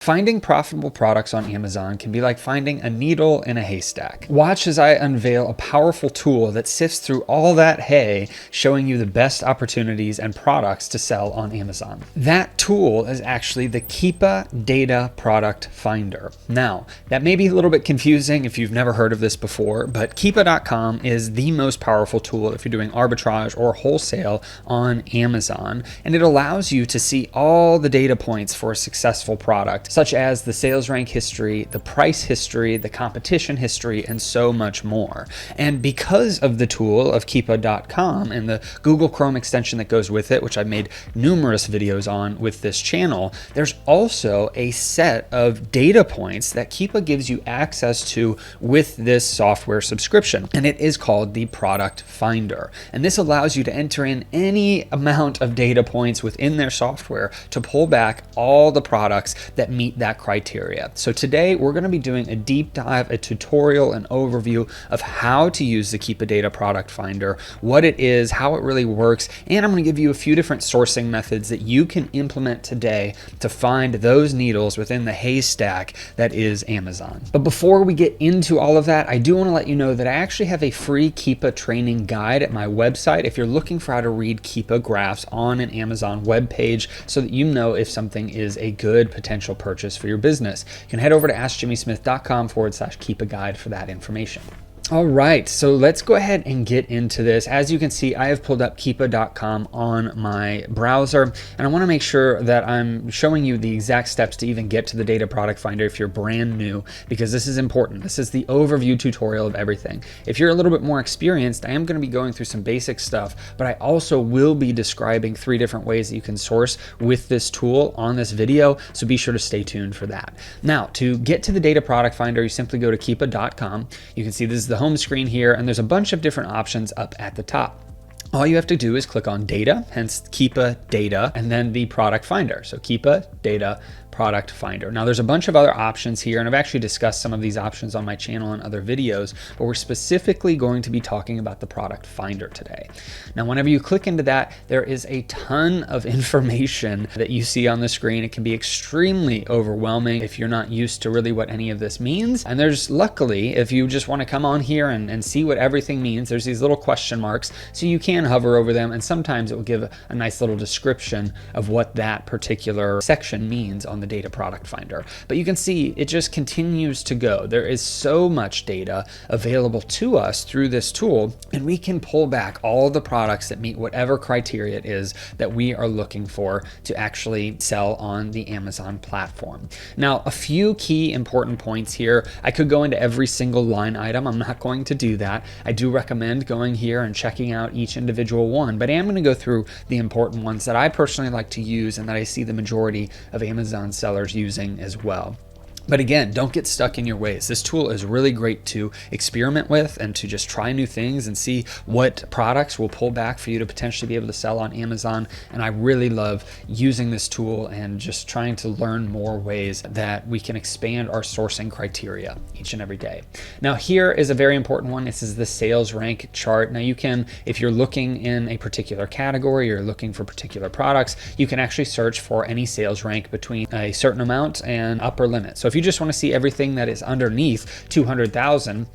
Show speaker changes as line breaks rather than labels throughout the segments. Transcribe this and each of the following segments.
Finding profitable products on Amazon can be like finding a needle in a haystack. Watch as I unveil a powerful tool that sifts through all that hay, showing you the best opportunities and products to sell on Amazon. That tool is actually the Keepa Data Product Finder. Now, that may be a little bit confusing if you've never heard of this before, but Keepa.com is the most powerful tool if you're doing arbitrage or wholesale on Amazon, and it allows you to see all the data points for a successful product, such as the sales rank history, the price history, the competition history, and so much more. And because of the tool of Keepa.com and the Google Chrome extension that goes with it, which I've made numerous videos on with this channel, there's also a set of data points that Keepa gives you access to with this software subscription. And it is called the Product Finder. And this allows you to enter in any amount of data points within their software to pull back all the products that meet that criteria. So today we're going to be doing a deep dive, a tutorial, an overview of how to use the Keepa Data Product Finder, what it is, how it really works, and I'm going to give you a few different sourcing methods that you can implement today to find those needles within the haystack that is Amazon. But before we get into all of that, I do want to let you know that I actually have a free Keepa training guide at my website if you're looking for how to read Keepa graphs on an Amazon web page so that you know if something is a good potential purchase for your business. You can head over to askjimmysmith.com/Keepa guide for that information. All right, so let's go ahead and get into this. As you can see, I have pulled up Keepa.com on my browser, and I want to make sure that I'm showing you the exact steps to even get to the Data Product Finder if you're brand new, because this is important. This is the overview tutorial of everything. If you're a little bit more experienced, I am going to be going through some basic stuff, but I also will be describing 3 different ways that you can source with this tool on this video, so be sure to stay tuned for that. Now, to get to the Data Product Finder, you simply go to Keepa.com. You can see this is the home screen here, and there's a bunch of different options up at the top. All you have to do is click on Data, hence Keepa Data, and then the Product Finder. So Keepa Data Product Finder. Now there's a bunch of other options here, and I've actually discussed some of these options on my channel and other videos, but we're specifically going to be talking about the Product Finder today. Now whenever you click into that, there is a ton of information that you see on the screen. It can be extremely overwhelming if you're not used to really what any of this means. And there's, luckily, if you just want to come on here and see what everything means, there's these little question marks, so you can hover over them, and sometimes it will give a nice little description of what that particular section means on the Data Product Finder. But you can see it just continues to go. There is so much data available to us through this tool, and we can pull back all the products that meet whatever criteria it is that we are looking for to actually sell on the Amazon platform. Now, a few key important points here. I could go into every single line item. I'm not going to do that. I do recommend going here and checking out each individual one, but I am going to go through the important ones that I personally like to use and that I see the majority of Amazon sellers using as well. But again, don't get stuck in your ways. This tool is really great to experiment with and to just try new things and see what products will pull back for you to potentially be able to sell on Amazon. And I really love using this tool and just trying to learn more ways that we can expand our sourcing criteria each and every day. Now here is a very important one. This is the sales rank chart. Now you can, if you're looking in a particular category, you're looking for particular products, you can actually search for any sales rank between a certain amount and upper limit. So if you just want to see everything that is underneath 200,000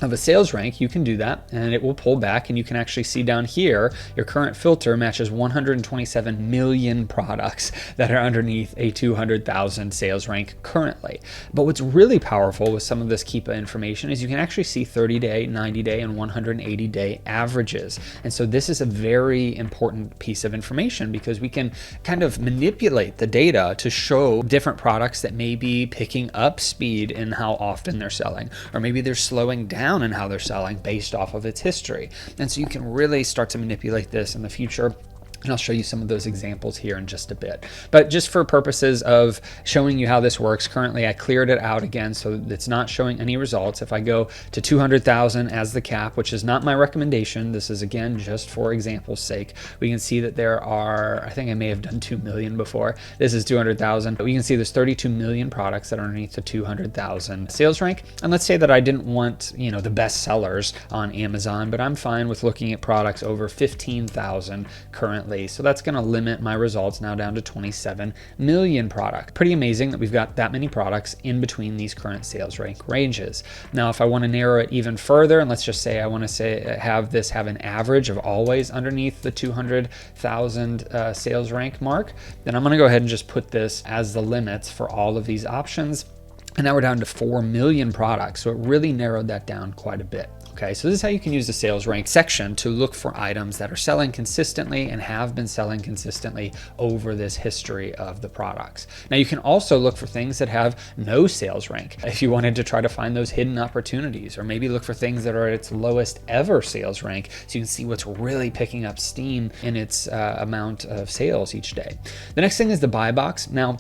of a sales rank, you can do that and it will pull back, and you can actually see down here your current filter matches 127 million products that are underneath a 200,000 sales rank currently. But what's really powerful with some of this Keepa information is you can actually see 30-day, 90-day, and 180-day averages. And so this is a very important piece of information because we can kind of manipulate the data to show different products that may be picking up speed in how often they're selling, or maybe they're slowing down in how they're selling based off of its history. And so you can really start to manipulate this in the future. And I'll show you some of those examples here in just a bit. But just for purposes of showing you how this works, currently I cleared it out again, so it's not showing any results. If I go to 200,000 as the cap, which is not my recommendation, this is again just for example's sake, we can see that there are, I think I may have done 2 million before. This is 200,000, but we can see there's 32 million products that are underneath the 200,000 sales rank. And let's say that I didn't want, the best sellers on Amazon, but I'm fine with looking at products over 15,000 currently currently. So that's going to limit my results now down to 27 million products. Pretty amazing that we've got that many products in between these current sales rank ranges. Now, if I want to narrow it even further, and let's just say I want to have an average of always underneath the 200,000 sales rank mark, then I'm going to go ahead and just put this as the limits for all of these options. And now we're down to 4 million products. So it really narrowed that down quite a bit. Okay, so this is how you can use the sales rank section to look for items that are selling consistently and have been selling consistently over this history of the products. Now you can also look for things that have no sales rank if you wanted to try to find those hidden opportunities, or maybe look for things that are at its lowest ever sales rank so you can see what's really picking up steam in its amount of sales each day. The next thing is the buy box. Now,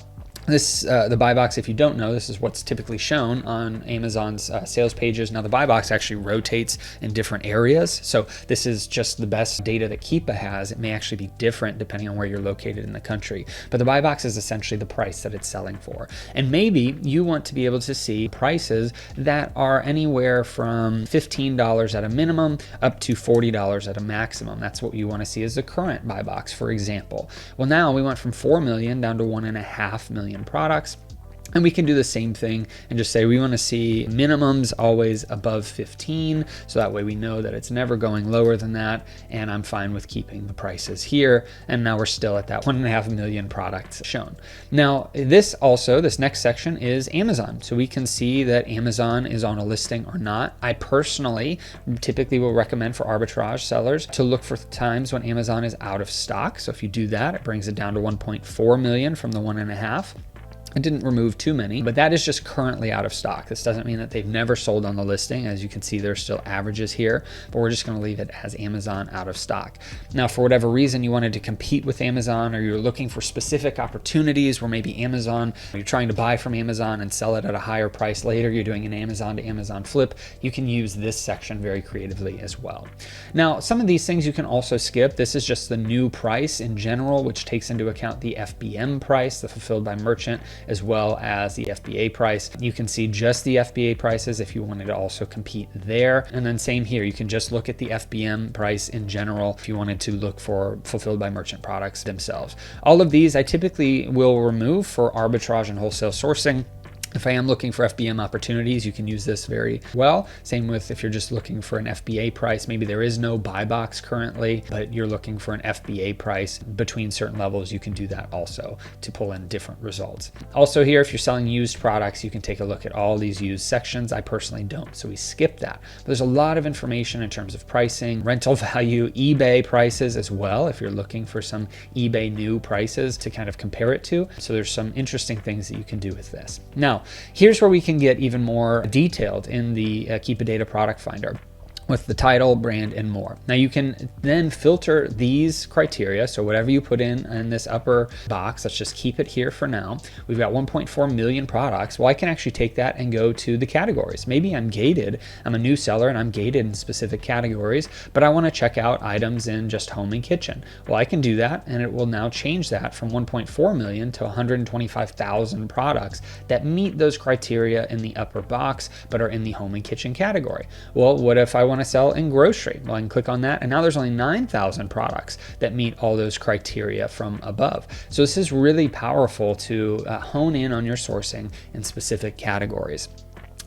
the buy box, if you don't know, this is what's typically shown on Amazon's sales pages. Now the buy box actually rotates in different areas. So this is just the best data that Keepa has. It may actually be different depending on where you're located in the country. But the buy box is essentially the price that it's selling for. And maybe you want to be able to see prices that are anywhere from $15 at a minimum up to $40 at a maximum. That's what you want to see as the current buy box, for example. Well, now we went from 4 million down to 1.5 million products. And we can do the same thing and just say we want to see minimums always above 15. So that way we know that it's never going lower than that. And I'm fine with keeping the prices here. And now we're still at that 1.5 million products shown. Now, this next section is Amazon. So we can see that Amazon is on a listing or not. I personally typically will recommend for arbitrage sellers to look for times when Amazon is out of stock. So if you do that, it brings it down to 1.4 million from the 1.5. It didn't remove too many, but that is just currently out of stock. This doesn't mean that they've never sold on the listing. As you can see, there's still averages here, but we're just going to leave it as Amazon out of stock. Now, for whatever reason you wanted to compete with Amazon, or you're looking for specific opportunities where maybe you're trying to buy from Amazon and sell it at a higher price later, you're doing an Amazon to Amazon flip, you can use this section very creatively as well. Now, some of these things you can also skip. This is just the new price in general, which takes into account the FBM price, the fulfilled by merchant, as well as the FBA price. You can see just the FBA prices if you wanted to also compete there. And then same here, you can just look at the FBM price in general if you wanted to look for fulfilled by merchant products themselves. All of these I typically will remove for arbitrage and wholesale sourcing. If I am looking for FBM opportunities, you can use this very well. Same with if you're just looking for an FBA price. Maybe there is no buy box currently, but you're looking for an FBA price between certain levels. You can do that also to pull in different results. Also here, if you're selling used products, you can take a look at all these used sections. I personally don't, so we skip that. But there's a lot of information in terms of pricing, rental value, eBay prices as well, if you're looking for some eBay new prices to kind of compare it to. So there's some interesting things that you can do with this. Now, here's where we can get even more detailed in the Keepa Data Product Finder with the title, brand, and more. Now you can then filter these criteria. So whatever you put in this upper box, let's just keep it here for now. We've got 1.4 million products. Well, I can actually take that and go to the categories. Maybe I'm gated. I'm a new seller and I'm gated in specific categories, but I want to check out items in just home and kitchen. Well, I can do that, and it will now change that from 1.4 million to 125,000 products that meet those criteria in the upper box, but are in the home and kitchen category. Well, what if I want to sell in grocery? Well, I can click on that, and now there's only 9,000 products that meet all those criteria from above. So this is really powerful to hone in on your sourcing in specific categories.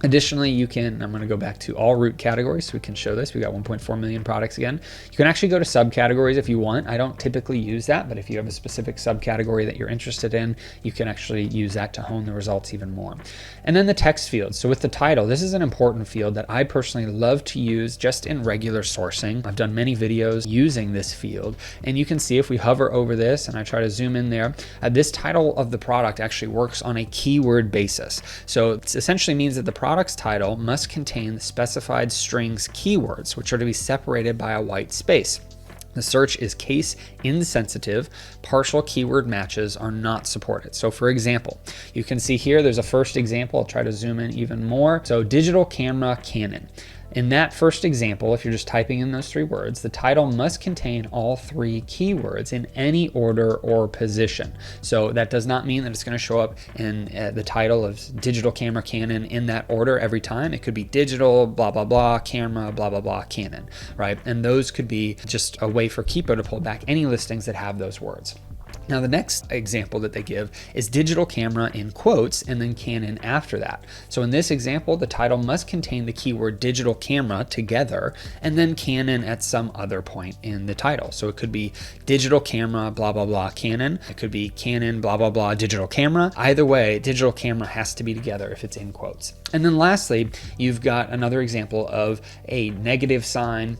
Additionally, I'm going to go back to all root categories so we can show this. We got 1.4 million products again. You can actually go to subcategories if you want. I don't typically use that, but if you have a specific subcategory that you're interested in, you can actually use that to hone the results even more. And then the text field. So with the title, this is an important field that I personally love to use just in regular sourcing. I've done many videos using this field, and you can see if we hover over this and I try to zoom in there, this title of the product actually works on a keyword basis. So it essentially means that the product's title must contain the specified strings keywords, which are to be separated by a white space. The search is case insensitive. Partial keyword matches are not supported. So for example, you can see here, there's a first example. I'll try to zoom in even more. So digital camera Canon. In that first example, if you're just typing in those 3 words, the title must contain all 3 keywords in any order or position. So that does not mean that it's going to show up in the title of digital camera Canon in that order every time. It could be digital, blah, blah, blah, camera, blah, blah, blah, Canon, right? And those could be just a way for Keepa to pull back any listings that have those words. Now, the next example that they give is digital camera in quotes and then Canon after that. So in this example, the title must contain the keyword digital camera together and then Canon at some other point in the title. So it could be digital camera, blah, blah, blah, Canon. It could be Canon, blah, blah, blah, digital camera. Either way, digital camera has to be together if it's in quotes. And then lastly, you've got another example of a negative sign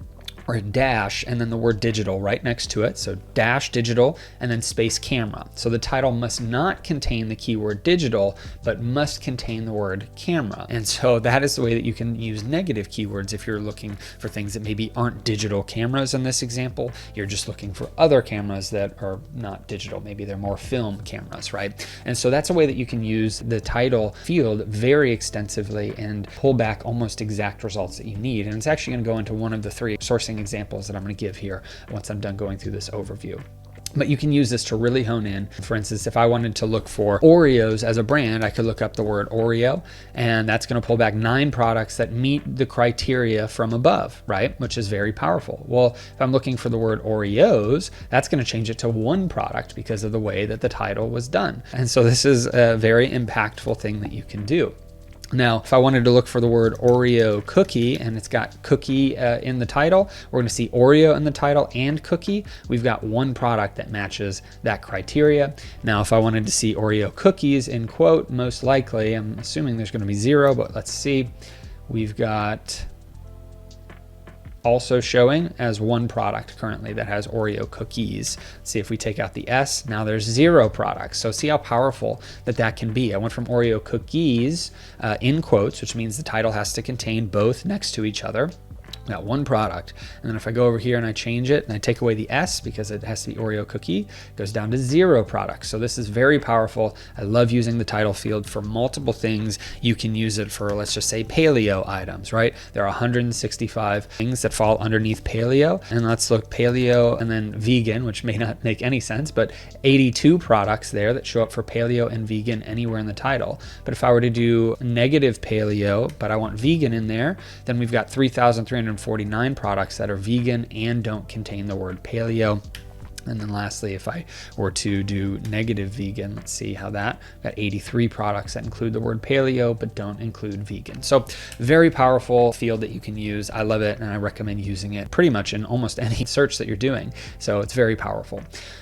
or a dash and then the word digital right next to it. So dash digital and then space camera. So the title must not contain the keyword digital, but must contain the word camera. And so that is the way that you can use negative keywords if you're looking for things that maybe aren't digital cameras in this example. You're just looking for other cameras that are not digital. Maybe they're more film cameras, right? And so that's a way that you can use the title field very extensively and pull back almost exact results that you need. And it's actually going to go into one of the 3 sourcing examples that I'm going to give here once I'm done going through this overview. But you can use this to really hone in. For instance, if I wanted to look for Oreos as a brand, I could look up the word Oreo, and that's going to pull back 9 products that meet the criteria from above, right? Which is very powerful. Well, if I'm looking for the word Oreos, that's going to change it to 1 product because of the way that the title was done. And so this is a very impactful thing that you can do. Now, if I wanted to look for the word Oreo cookie and it's got cookie in the title, we're going to see Oreo in the title and cookie. We've got 1 product that matches that criteria. Now, if I wanted to see Oreo cookies in quote, most likely, I'm assuming there's going to be 0, but let's see. We've got also showing as 1 product currently that has Oreo cookies. Let's see if we take out the S, now there's 0 products. So see how powerful that can be. I went from Oreo cookies in quotes, which means the title has to contain both next to each other. Got 1 product. And then if I go over here and I change it and I take away the S because it has to be Oreo cookie, it goes down to 0 products. So this is very powerful. I love using the title field for multiple things. You can use it for, let's just say, paleo items, right? There are 165 things that fall underneath paleo. And let's look paleo and then vegan, which may not make any sense, but 82 products there that show up for paleo and vegan anywhere in the title. But if I were to do negative paleo, but I want vegan in there, then we've got 3,349 products that are vegan and don't contain the word paleo. And then lastly, if I were to do negative vegan, let's see how that, got 83 products that include the word paleo, but don't include vegan. So very powerful field that you can use. I love it. And I recommend using it pretty much in almost any search that you're doing. So it's very powerful.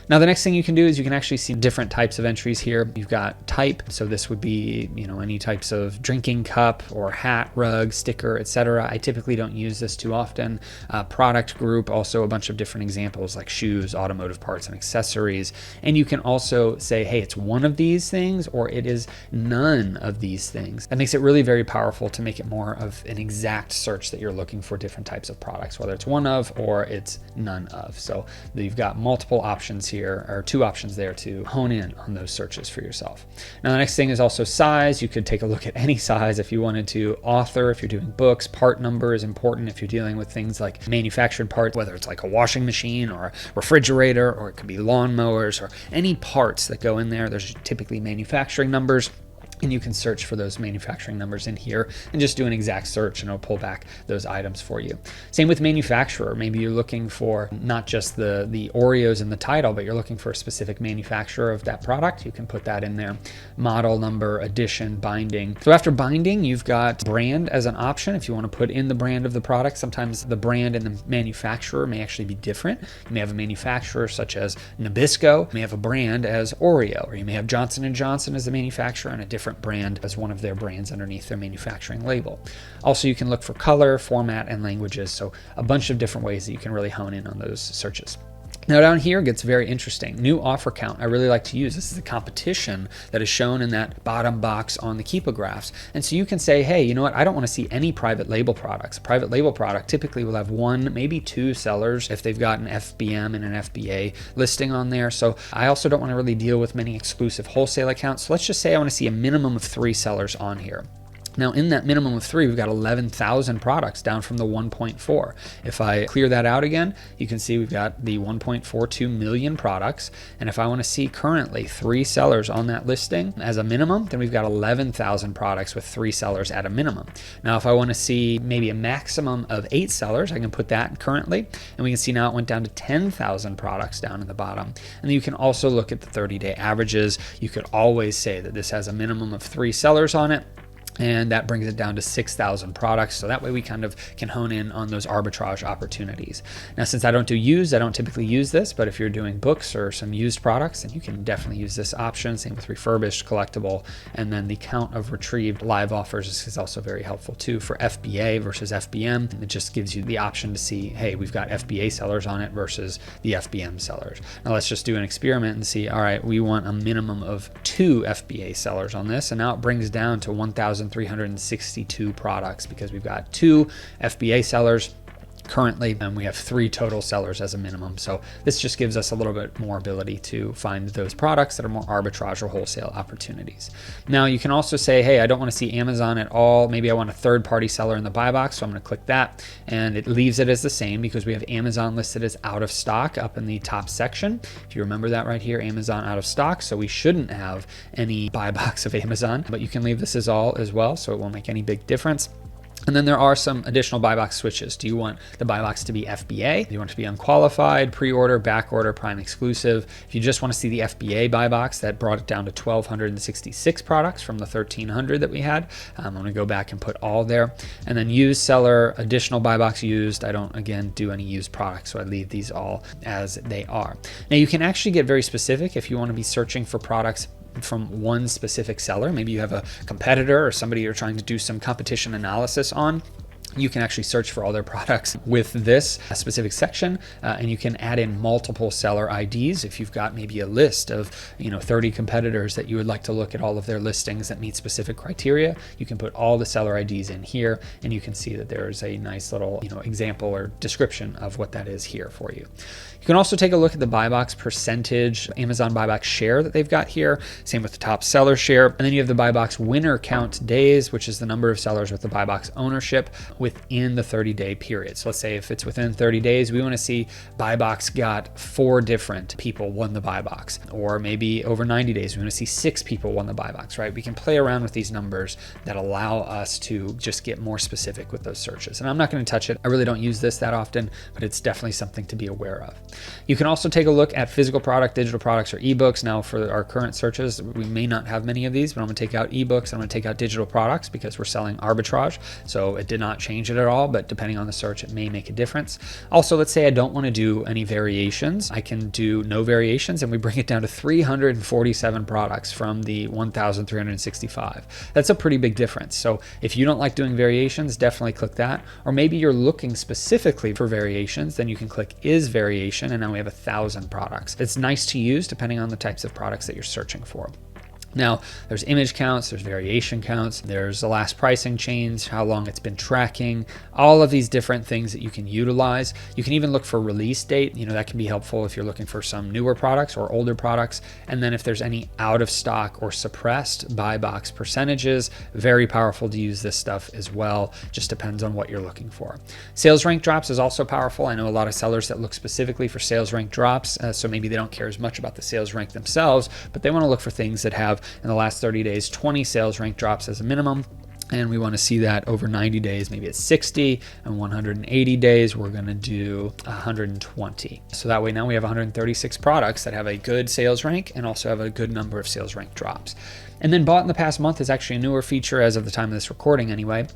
Now, the next thing you can do is you can actually see different types of entries here. You've got type. So this would be, any types of drinking cup or hat, rug, sticker, etc. I typically don't use this too often. Product group, also a bunch of different examples like shoes, automotive parts and accessories. And you can also say, hey, it's one of these things or it is none of these things. That makes it really very powerful to make it more of an exact search that you're looking for different types of products, whether it's one of or it's none of. So you've got multiple options here, or 2 options there to hone in on those searches for yourself. Now, the next thing is also size. You could take a look at any size if you wanted to. Author, if you're doing books. Part number is important if you're dealing with things like manufactured parts, whether it's like a washing machine or a refrigerator, or it could be lawnmowers or any parts that go in there. There's typically manufacturing numbers. And you can search for those manufacturing numbers in here and just do an exact search and it'll pull back those items for you. Same with manufacturer. Maybe you're looking for not just the Oreos in the title, but you're looking for a specific manufacturer of that product. You can put that in there. Model number, edition, binding. So after binding, you've got brand as an option. If you want to put in the brand of the product, sometimes the brand and the manufacturer may actually be different. You may have a manufacturer such as Nabisco. You may have a brand as Oreo, or you may have Johnson & Johnson as the manufacturer and a different brand as one of their brands underneath their manufacturing label. Also, you can look for color, format, and languages. So a bunch of different ways that you can really hone in on those searches. Now down here it gets very interesting. New offer count I really like to use. This is the competition that is shown in that bottom box on the Keepa graphs. And so you can say, hey, you know what? I don't want to see any private label products. A private label product typically will have 1, maybe 2 sellers if they've got an FBM and an FBA listing on there. So I also don't want to really deal with many exclusive wholesale accounts. So let's just say I want to see a minimum of 3 sellers on here. Now in that minimum of 3, we've got 11,000 products down from the 1.4. If I clear that out again, you can see we've got the 1.42 million products. And if I want to see currently 3 sellers on that listing as a minimum, then we've got 11,000 products with 3 sellers at a minimum. Now, if I want to see maybe a maximum of 8 sellers, I can put that currently, and we can see now it went down to 10,000 products down in the bottom. And then you can also look at the 30-day averages. You could always say that this has a minimum of 3 sellers on it, and that brings it down to 6,000 products. So that way we kind of can hone in on those arbitrage opportunities. Now, since I don't typically use this, but if you're doing books or some used products, then you can definitely use this option. Same with refurbished, collectible, and then the count of retrieved live offers is also very helpful too for FBA versus FBM. It just gives you the option to see, hey, we've got FBA sellers on it versus the FBM sellers. Now let's just do an experiment and see, all right, we want a minimum of 2 FBA sellers on this, and now it brings down to 1,362 products because we've got 2 FBA sellers currently, and we have 3 total sellers as a minimum. So this just gives us a little bit more ability to find those products that are more arbitrage or wholesale opportunities. Now you can also say, hey, I don't want to see Amazon at all. Maybe I want a third-party seller in the buy box. So I'm going to click that, and it leaves it as the same because we have Amazon listed as out of stock up in the top section. If you remember that right here, Amazon out of stock. So we shouldn't have any buy box of Amazon, but you can leave this as all as well. So it won't make any big difference. And then there are some additional buy box switches. Do you want the buy box to be FBA? Do you want it to be unqualified, pre-order, back order, prime exclusive? If you just want to see the FBA buy box, that brought it down to 1,266 products from the 1,300 that we had. I'm going to go back and put all there. And then used seller, additional buy box used. I don't, again, do any used products, so I leave these all as they are. Now you can actually get very specific if you want to be searching for products from one specific seller. Maybe you have a competitor or somebody you're trying to do some competition analysis on. You can actually search for all their products with this specific section, and you can add in multiple seller IDs. If you've got maybe a list of 30 competitors that you would like to look at all of their listings that meet specific criteria, you can put all the seller IDs in here, and you can see that there's a nice little example or description of what that is here for you. You can also take a look at the buy box percentage, Amazon buy box share that they've got here. Same with the top seller share. And then you have the buy box winner count days, which is the number of sellers with the buy box ownership within the 30-day period. So let's say if it's within 30 days, we want to see buy box got 4 different people won the buy box, or maybe over 90 days, we want to see 6 people won the buy box, right? We can play around with these numbers that allow us to just get more specific with those searches. And I'm not going to touch it. I really don't use this that often, but it's definitely something to be aware of. You can also take a look at physical product, digital products, or ebooks. Now for our current searches, we may not have many of these, but I'm going to take out ebooks. I'm going to take out digital products because we're selling arbitrage. So it did not change it at all, but depending on the search, it may make a difference. Also, let's say I don't want to do any variations. I can do no variations, and we bring it down to 347 products from the 1,365. That's a pretty big difference. So if you don't like doing variations, definitely click that. Or maybe you're looking specifically for variations, then you can click is variation, and now we have 1,000 products. It's nice to use depending on the types of products that you're searching for. Now, there's image counts, there's variation counts, there's the last pricing change, how long it's been tracking, all of these different things that you can utilize. You can even look for release date. That can be helpful if you're looking for some newer products or older products. And then if there's any out of stock or suppressed buy box percentages, very powerful to use this stuff as well. Just depends on what you're looking for. Sales rank drops is also powerful. I know a lot of sellers that look specifically for sales rank drops. So maybe they don't care as much about the sales rank themselves, but they want to look for things that have in the last 30 days, 20 sales rank drops as a minimum. And we want to see that over 90 days, maybe it's 60, and 180 days, we're going to do 120. So that way now we have 136 products that have a good sales rank and also have a good number of sales rank drops. And then bought in the past month is actually a newer feature as of the time of this recording anyway.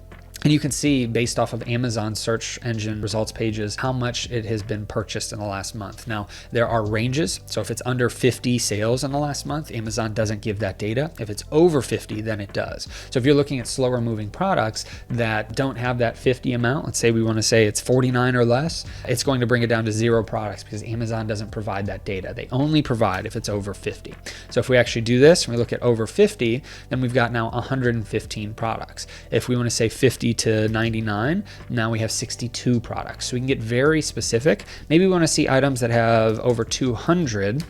And you can see based off of Amazon search engine results pages how much it has been purchased in the last month. Now, there are ranges. So if it's under 50 sales in the last month, Amazon doesn't give that data. If it's over 50, then it does. So if you're looking at slower moving products that don't have that 50 amount, let's say we want to say it's 49 or less, it's going to bring it down to 0 products because Amazon doesn't provide that data. They only provide if it's over 50. So if we actually do this and we look at over 50, then we've got now 115 products. If we want to say 50 to 99, now we have 62 products. So we can get very specific. Maybe we want to see items that have over 200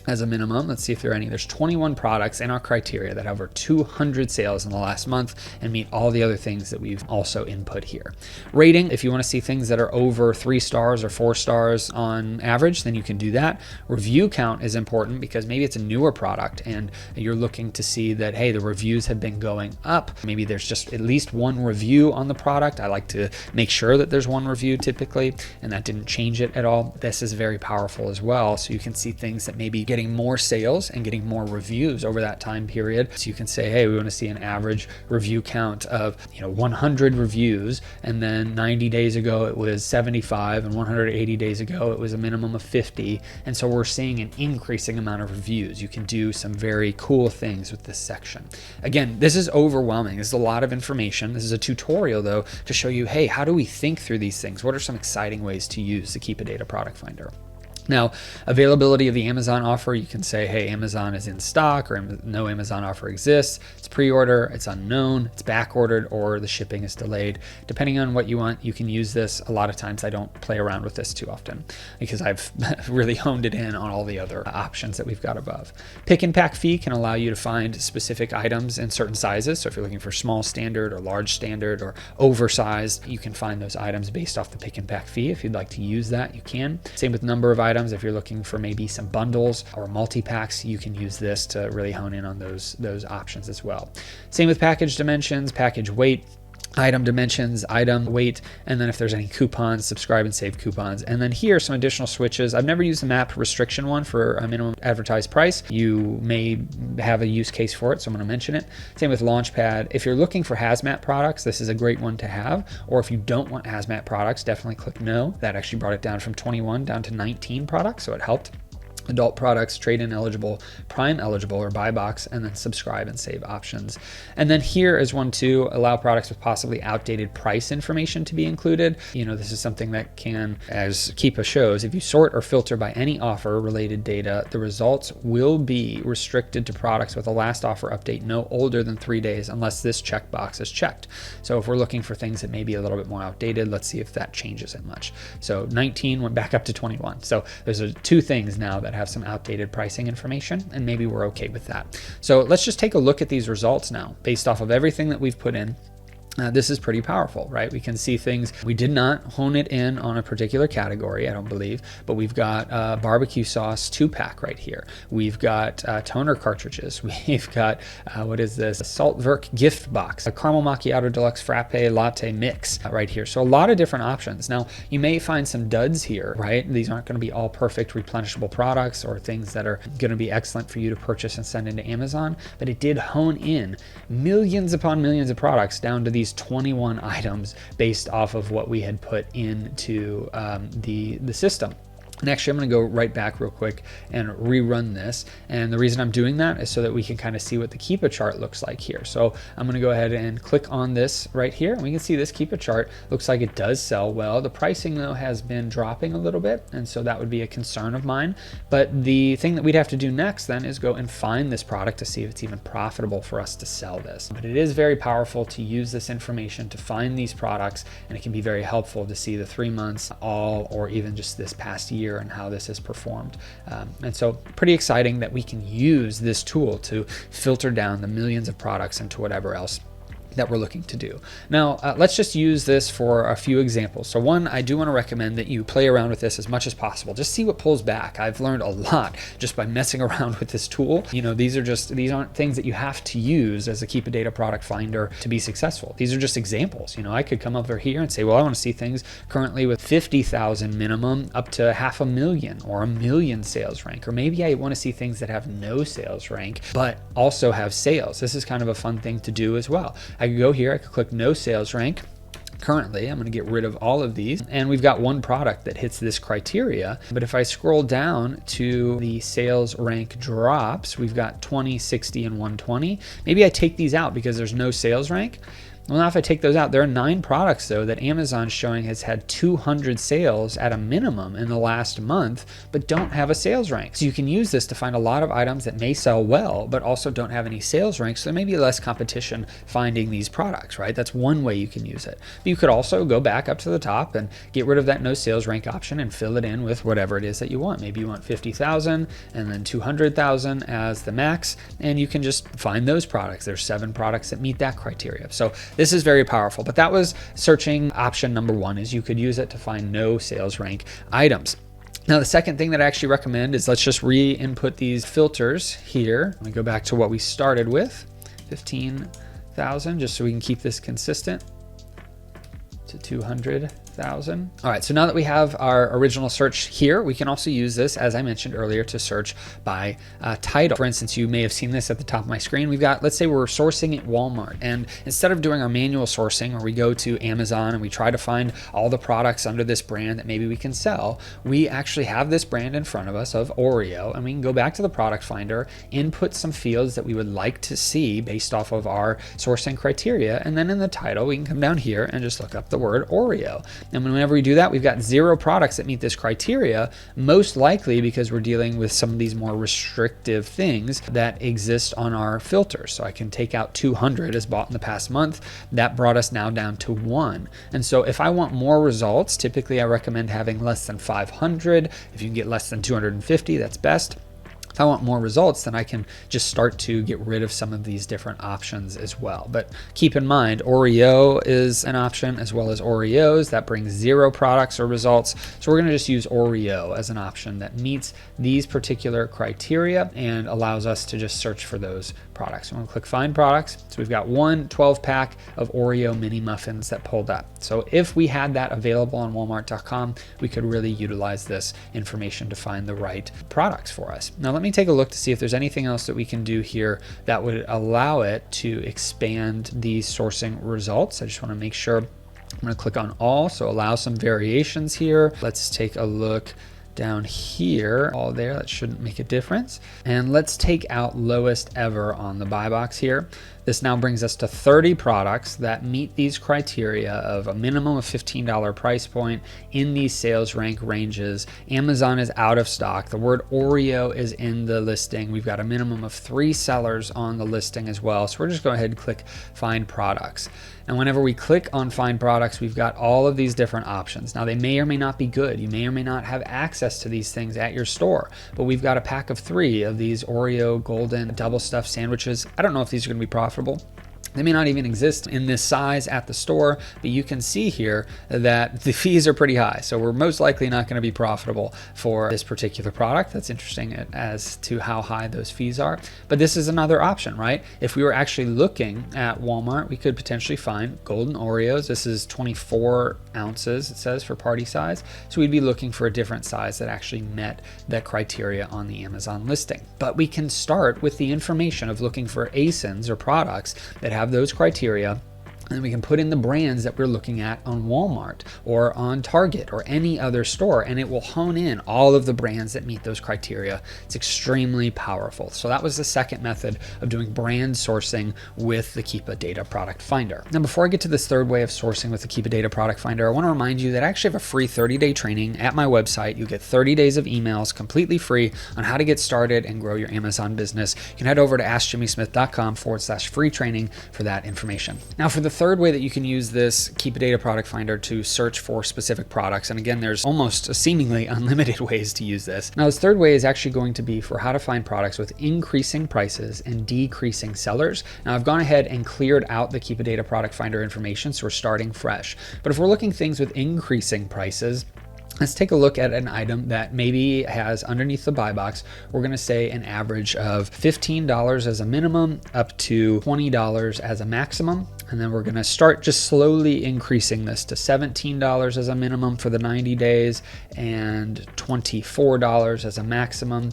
as a minimum. Let's see if there are any. There's 21 products in our criteria that have over 200 sales in the last month and meet all the other things that we've also input here. Rating, if you want to see things that are over 3 stars or 4 stars on average, then you can do that. Review count is important because maybe it's a newer product and you're looking to see that, hey, the reviews have been going up. Maybe there's just at least one review on the product. I like to make sure that there's one review typically, and that didn't change it at all. This is very powerful as well. So you can see things that maybe getting more sales and getting more reviews over that time period. So you can say, hey, we want to see an average review count of 100 reviews, and then 90 days ago it was 75, and 180 days ago it was a minimum of 50. And so we're seeing an increasing amount of reviews. You can do some very cool things with this section. Again, this is overwhelming. This is a lot of information. This is a tutorial though to show you, hey, how do we think through these things? What are some exciting ways to use the Keepa Data Product Finder? Now, availability of the Amazon offer, you can say, hey, Amazon is in stock, or no Amazon offer exists. It's pre-order, it's unknown, it's back ordered, or the shipping is delayed. Depending on what you want, you can use this. A lot of times I don't play around with this too often because I've really honed it in on all the other options that we've got above. Pick and pack fee can allow you to find specific items in certain sizes. So if you're looking for small standard or large standard or oversized, you can find those items based off the pick and pack fee. If you'd like to use that, you can. Same with number of items. If you're looking for maybe some bundles or multi-packs, you can use this to really hone in on those options as well. Same with package dimensions, package weight, item dimensions, item weight, and then if there's any coupons, subscribe and save coupons. And then here are some additional switches. I've never used the map restriction one for a minimum advertised price. You may have a use case for it, so I'm going to mention it. Same with Launchpad. If you're looking for hazmat products, this is a great one to have. Or if you don't want hazmat products, definitely click no. That actually brought it down from 21 down to 19 products, so it helped. Adult products, trade-in eligible, prime eligible, or buy box, and then subscribe and save options. And then here is one to allow products with possibly outdated price information to be included. This is something that can, as Keepa shows, if you sort or filter by any offer related data, the results will be restricted to products with a last offer update no older than 3 days unless this checkbox is checked. So if we're looking for things that may be a little bit more outdated, let's see if that changes it much. So 19 went back up to 21. So there's 2 things now that have some outdated pricing information, and maybe we're okay with that. So let's just take a look at these results now based off of everything that we've put in. This is pretty powerful, right? We can see things. We did not hone it in on a particular category, I don't believe, but we've got barbecue sauce 2-pack right here. We've got toner cartridges. We've got, what is this? A Saltwerk gift box, a caramel macchiato deluxe frappe latte mix right here. So a lot of different options. Now, you may find some duds here, right? These aren't going to be all perfect replenishable products or things that are going to be excellent for you to purchase and send into Amazon, but it did hone in millions upon millions of products down to these 21 items based off of what we had put into the system. And actually, I'm going to go right back real quick and rerun this. And the reason I'm doing that is so that we can kind of see what the Keepa chart looks like here. So I'm going to go ahead and click on this right here. And we can see this Keepa chart looks like it does sell well. The pricing, though, has been dropping a little bit. And so that would be a concern of mine. But the thing that we'd have to do next then is go and find this product to see if it's even profitable for us to sell this. But it is very powerful to use this information to find these products. And it can be very helpful to see the 3 months, all, or even just this past year and how this has performed. And so pretty exciting that we can use this tool to filter down the millions of products into whatever else that we're looking to do. Now, let's just use this for a few examples. So one, I do want to recommend that you play around with this as much as possible. Just see what pulls back. I've learned a lot just by messing around with this tool. These aren't things that you have to use as a Keepa Data Product Finder to be successful. These are just examples. I could come over here and say, well, I want to see things currently with 50,000 minimum up to 500,000 or 1 million sales rank. Or maybe I want to see things that have no sales rank, but also have sales. This is kind of a fun thing to do as well. I could go here, I could click no sales rank. Currently, I'm going to get rid of all of these, and we've got one product that hits this criteria. But if I scroll down to the sales rank drops, we've got 20, 60, and 120. Maybe I take these out because there's no sales rank. Well, now if I take those out, there are 9 products though that Amazon's showing has had 200 sales at a minimum in the last month, but don't have a sales rank. So you can use this to find a lot of items that may sell well, but also don't have any sales ranks. So there may be less competition finding these products, right? That's one way you can use it. But you could also go back up to the top and get rid of that no sales rank option and fill it in with whatever it is that you want. Maybe you want 50,000 and then 200,000 as the max, and you can just find those products. There's 7 products that meet that criteria. So this is very powerful, but that was searching option number 1, is you could use it to find no sales rank items. Now, the second thing that I actually recommend is let's just re-input these filters here. Let me go back to what we started with, 15,000, just so we can keep this consistent to 200,000. All right, so now that we have our original search here, we can also use this, as I mentioned earlier, to search by title. For instance, you may have seen this at the top of my screen. We've got, let's say we're sourcing at Walmart, and instead of doing our manual sourcing where we go to Amazon and we try to find all the products under this brand that maybe we can sell, we actually have this brand in front of us of Oreo, and we can go back to the product finder, input some fields that we would like to see based off of our sourcing criteria, and then in the title, we can come down here and just look up the word Oreo. And whenever we do that, we've got 0 products that meet this criteria, most likely because we're dealing with some of these more restrictive things that exist on our filters. So I can take out 200 as bought in the past month. That brought us now down to 1. And so if I want more results, typically I recommend having less than 500. If you can get less than 250, that's best. If I want more results, then I can just start to get rid of some of these different options as well. But keep in mind, Oreo is an option as well as Oreos. That brings 0 products or results. So we're going to just use Oreo as an option that meets these particular criteria and allows us to just search for those products. I'm going to click Find Products. So we've got one 12-pack of Oreo mini muffins that pulled up. So if we had that available on Walmart.com, we could really utilize this information to find the right products for us. Now let me take a look to see if there's anything else that we can do here that would allow it to expand these sourcing results. I just want to make sure. I'm going to click on All, so allow some variations here. Let's take a look down here, all there, that shouldn't make a difference. And let's take out lowest ever on the buy box here. This now brings us to 30 products that meet these criteria of a minimum of $15 price point in these sales rank ranges. Amazon is out of stock. The word Oreo is in the listing. We've got a minimum of 3 sellers on the listing as well. So we're just going to go ahead and click Find Products. And whenever we click on Find Products, we've got all of these different options. Now they may or may not be good. You may or may not have access to these things at your store, but we've got a pack of 3 of these Oreo golden double stuffed sandwiches. I don't know if these are going to be profitable. They may not even exist in this size at the store, but you can see here that the fees are pretty high. So we're most likely not going to be profitable for this particular product. That's interesting as to how high those fees are. But this is another option, right? If we were actually looking at Walmart, we could potentially find golden Oreos. This is 24 ounces, it says, for party size. So we'd be looking for a different size that actually met that criteria on the Amazon listing. But we can start with the information of looking for ASINs or products that have those criteria, and we can put in the brands that we're looking at on Walmart or on Target or any other store, and it will hone in all of the brands that meet those criteria. It's extremely powerful. So that was the second method of doing brand sourcing with the Keepa Data Product Finder. Now, before I get to this third way of sourcing with the Keepa Data Product Finder, I want to remind you that I actually have a free 30-day training at my website. You get 30 days of emails completely free on how to get started and grow your Amazon business. You can head over to askjimmysmith.com/free training for that information. Now, for the third way that you can use this Keepa Data Product Finder to search for specific products, and again, there's almost seemingly unlimited ways to use this. Now, this third way is actually going to be for how to find products with increasing prices and decreasing sellers. Now, I've gone ahead and cleared out the Keepa Data Product Finder information, so we're starting fresh. But if we're looking things with increasing prices, let's take a look at an item that maybe has underneath the buy box, we're going to say an average of $15 as a minimum up to $20 as a maximum. And then we're going to start just slowly increasing this to $17 as a minimum for the 90 days and $24 as a maximum.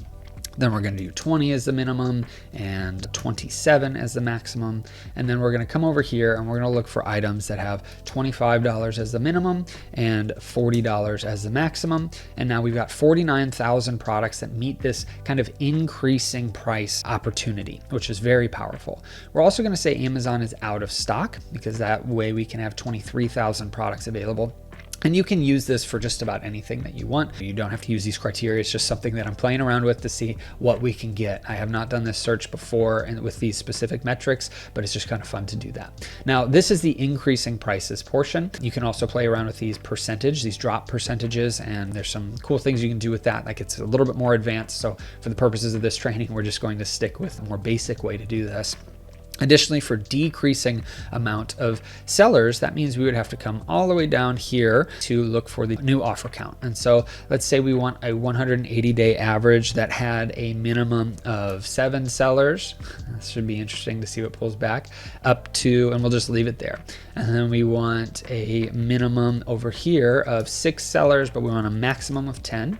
Then we're going to do 20 as the minimum and 27 as the maximum. And then we're going to come over here and we're going to look for items that have $25 as the minimum and $40 as the maximum. And now we've got 49,000 products that meet this kind of increasing price opportunity, which is very powerful. We're also going to say Amazon is out of stock, because that way we can have 23,000 products available. And you can use this for just about anything that you want. You don't have to use these criteria. It's just something that I'm playing around with to see what we can get. I have not done this search before and with these specific metrics, but it's just kind of fun to do that. Now, this is the increasing prices portion. You can also play around with these these drop percentages, and there's some cool things you can do with that. Like, it's a little bit more advanced. So for the purposes of this training, we're just going to stick with a more basic way to do this. Additionally, for decreasing amount of sellers, that means we would have to come all the way down here to look for the new offer count. And so let's say we want a 180-day average that had a minimum of 7 sellers. This should be interesting to see what pulls back up to, and we'll just leave it there. And then we want a minimum over here of 6 sellers, but we want a maximum of 10.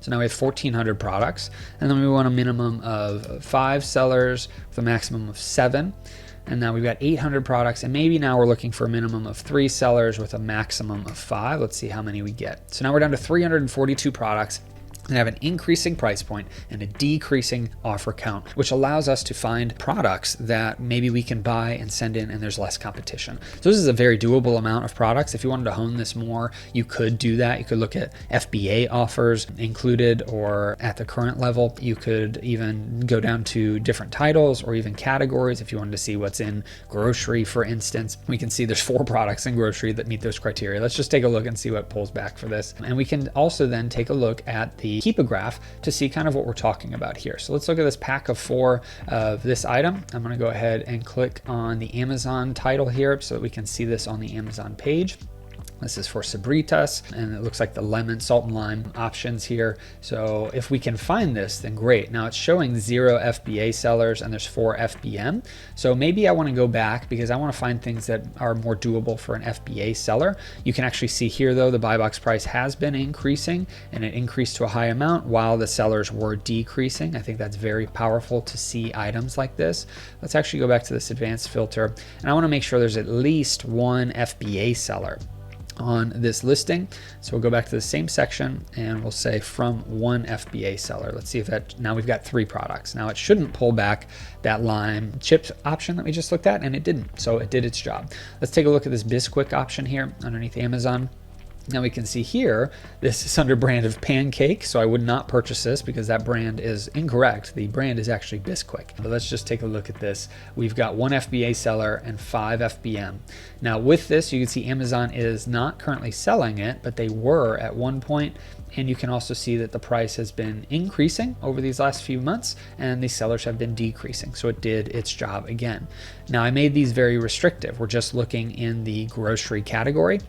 So now we have 1,400 products, and then we want a minimum of 5 sellers with a maximum of 7. And now we've got 800 products, and maybe now we're looking for a minimum of 3 sellers with a maximum of 5. Let's see how many we get. So now we're down to 342 products and have an increasing price point and a decreasing offer count, which allows us to find products that maybe we can buy and send in, and there's less competition. So this is a very doable amount of products. If you wanted to hone this more, you could do that. You could look at FBA offers included or at the current level. You could even go down to different titles or even categories. If you wanted to see what's in grocery, for instance, we can see there's 4 products in grocery that meet those criteria. Let's just take a look and see what pulls back for this. And we can also then take a look at the Keepa graph to see kind of what we're talking about here. So let's look at this pack of 4 of this item. I'm going to go ahead and click on the Amazon title here so that we can see this on the Amazon page. This is for Sabritas, and it looks like the lemon, salt, and lime options here. So if we can find this, then great. Now it's showing 0 FBA sellers and there's 4 FBM. So maybe I want to go back because I want to find things that are more doable for an FBA seller. You can actually see here though, the buy box price has been increasing, and it increased to a high amount while the sellers were decreasing. I think that's very powerful to see items like this. Let's actually go back to this advanced filter, and I want to make sure there's at least 1 FBA seller on this listing. So we'll go back to the same section and we'll say from 1 FBA seller. Let's see if that, now we've got 3 products. Now it shouldn't pull back that lime chips option that we just looked at, and it didn't. So it did its job. Let's take a look at this Bisquick option here underneath Amazon. Now we can see here, this is under brand of Pancake, so I would not purchase this because that brand is incorrect. The brand is actually Bisquick. But let's just take a look at this. We've got 1 FBA seller and 5 FBM. Now with this, you can see Amazon is not currently selling it, but they were at one point. And you can also see that the price has been increasing over these last few months, and the sellers have been decreasing. So it did its job again. Now I made these very restrictive. We're just looking in the grocery category.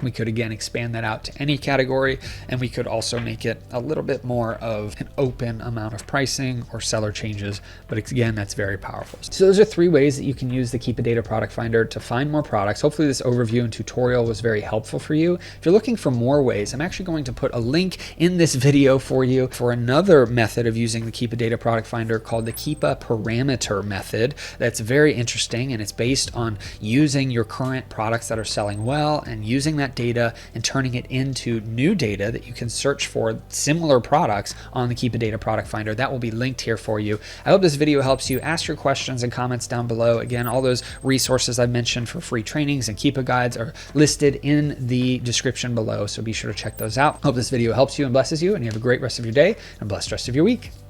We could again expand that out to any category, and we could also make it a little bit more of an open amount of pricing or seller changes, but again, that's very powerful. So those are 3 ways that you can use the Keepa Data Product Finder to find more products. Hopefully this overview and tutorial was very helpful for you. If you're looking for more ways, I'm actually going to put a link in this video for you for another method of using the Keepa Data Product Finder called the Keepa Parameter method. That's very interesting, and it's based on using your current products that are selling well and using that data and turning it into new data that you can search for similar products on the Keepa Data Product Finder. That will be linked here for you. I hope this video helps you. Ask your questions and comments down below. Again, all those resources I've mentioned for free trainings and Keepa guides are listed in the description below, so be sure to check those out. Hope this video helps you and blesses you, and you have a great rest of your day and a blessed rest of your week.